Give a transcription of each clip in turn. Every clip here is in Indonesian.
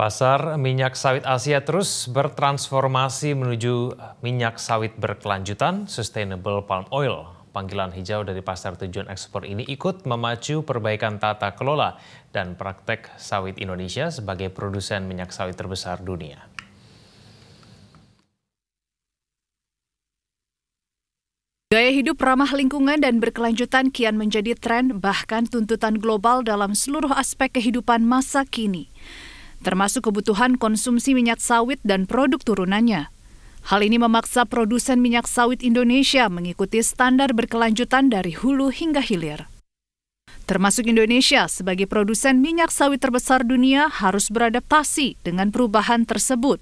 Pasar minyak sawit Asia terus bertransformasi menuju minyak sawit berkelanjutan Sustainable Palm Oil. Panggilan hijau dari pasar tujuan ekspor ini ikut memacu perbaikan tata kelola dan praktek sawit Indonesia sebagai produsen minyak sawit terbesar dunia. Gaya hidup ramah lingkungan dan berkelanjutan kian menjadi tren bahkan tuntutan global dalam seluruh aspek kehidupan masa kini, termasuk kebutuhan konsumsi minyak sawit dan produk turunannya. Hal ini memaksa produsen minyak sawit Indonesia mengikuti standar berkelanjutan dari hulu hingga hilir. Termasuk Indonesia sebagai produsen minyak sawit terbesar dunia harus beradaptasi dengan perubahan tersebut,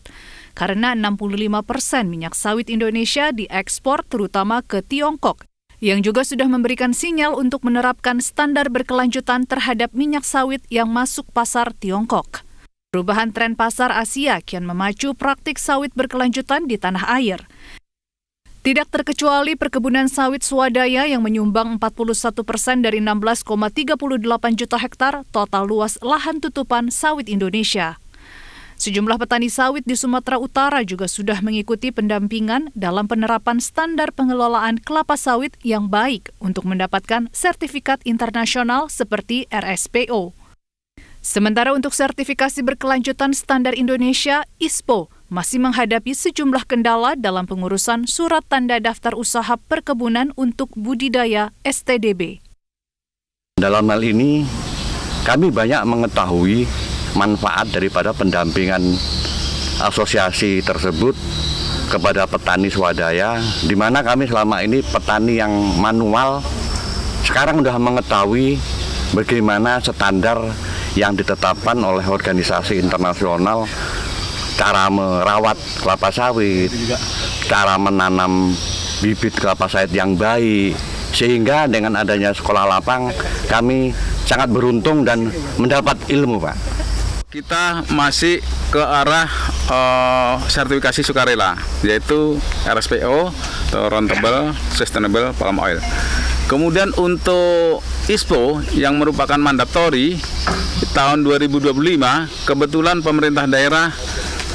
karena 65% minyak sawit Indonesia diekspor terutama ke Tiongkok, yang juga sudah memberikan sinyal untuk menerapkan standar berkelanjutan terhadap minyak sawit yang masuk pasar Tiongkok. Perubahan tren pasar Asia kian memacu praktik sawit berkelanjutan di tanah air. Tidak terkecuali perkebunan sawit swadaya yang menyumbang 41% dari 16,38 juta hektar total luas lahan tutupan sawit Indonesia. Sejumlah petani sawit di Sumatera Utara juga sudah mengikuti pendampingan dalam penerapan standar pengelolaan kelapa sawit yang baik untuk mendapatkan sertifikat internasional seperti RSPO. Sementara untuk sertifikasi berkelanjutan standar Indonesia, ISPO masih menghadapi sejumlah kendala dalam pengurusan surat tanda daftar usaha perkebunan untuk budidaya STDB. Dalam hal ini, kami banyak mengetahui manfaat daripada pendampingan asosiasi tersebut kepada petani swadaya, di mana kami selama ini petani yang manual, sekarang sudah mengetahui bagaimana standar yang ditetapkan oleh organisasi internasional, cara merawat kelapa sawit, cara menanam bibit kelapa sawit yang baik, sehingga dengan adanya sekolah lapang kami sangat beruntung dan mendapat ilmu, Pak. Kita masih ke arah sertifikasi sukarela, yaitu RSPO atau Roundtable Sustainable Palm Oil. Kemudian untuk ISPO yang merupakan mandatori tahun 2025, kebetulan pemerintah daerah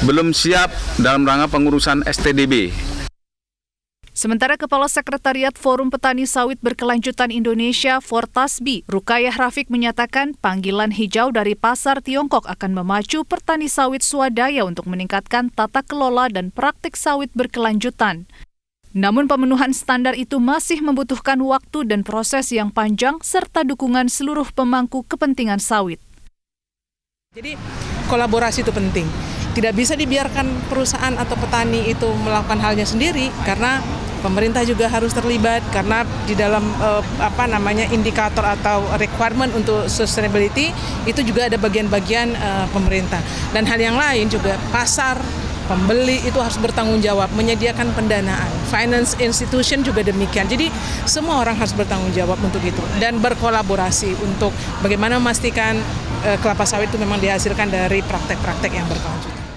belum siap dalam rangka pengurusan STDB. Sementara Kepala Sekretariat Forum Petani Sawit Berkelanjutan Indonesia, Fortasbi, Rukayah Rafiq menyatakan panggilan hijau dari pasar Tiongkok akan memacu petani sawit swadaya untuk meningkatkan tata kelola dan praktik sawit berkelanjutan. Namun pemenuhan standar itu masih membutuhkan waktu dan proses yang panjang serta dukungan seluruh pemangku kepentingan sawit. Jadi kolaborasi itu penting. Tidak bisa dibiarkan perusahaan atau petani itu melakukan halnya sendiri, karena pemerintah juga harus terlibat, karena di dalam indikator atau requirement untuk sustainability itu juga ada bagian-bagian pemerintah. Dan hal yang lain juga pasar, pembeli itu harus bertanggung jawab, menyediakan pendanaan. Finance institution juga demikian. Jadi semua orang harus bertanggung jawab untuk itu dan berkolaborasi untuk bagaimana memastikan kelapa sawit itu memang dihasilkan dari praktek-praktek yang berkelanjutan.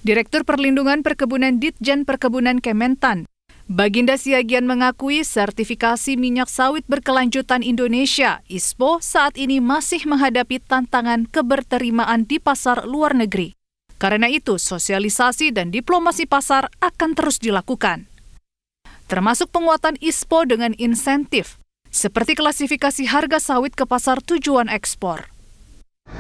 Direktur Perlindungan Perkebunan Ditjen Perkebunan Kementan, Baginda Siagian mengakui sertifikasi minyak sawit berkelanjutan Indonesia, ISPO, saat ini masih menghadapi tantangan keberterimaan di pasar luar negeri. Karena itu, sosialisasi dan diplomasi pasar akan terus dilakukan. Termasuk penguatan ISPO dengan insentif, seperti klasifikasi harga sawit ke pasar tujuan ekspor.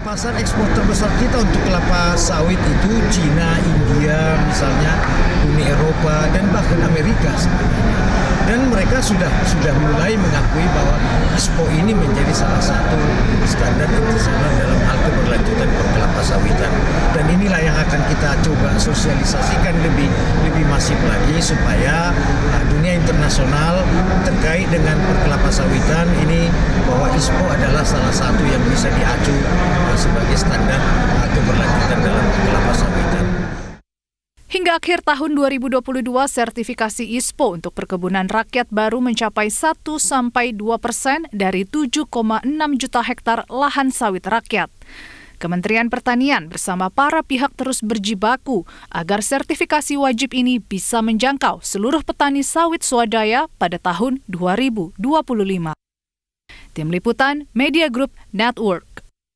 Pasar ekspor terbesar kita untuk kelapa sawit itu Cina, India misalnya, Uni Eropa, dan bahkan Amerika sebenarnya. Dan mereka sudah mulai mengakui bahwa ISPO ini menjadi salah satu standar internasional dalam hal keberlanjutan perkelapa sawitan. Dan inilah yang akan kita coba sosialisasikan lebih masif lagi supaya dunia internasional terkait dengan perkelapa sawitan ini, bahwa ISPO adalah salah satu yang bisa diacu sebagai standar keberlanjutan dalam kelapa sawitan. Hingga akhir tahun 2022, sertifikasi ISPO untuk perkebunan rakyat baru mencapai 1-2% dari 7,6 juta hektar lahan sawit rakyat. Kementerian Pertanian bersama para pihak terus berjibaku agar sertifikasi wajib ini bisa menjangkau seluruh petani sawit swadaya pada tahun 2025. Tim Liputan Media Group Network.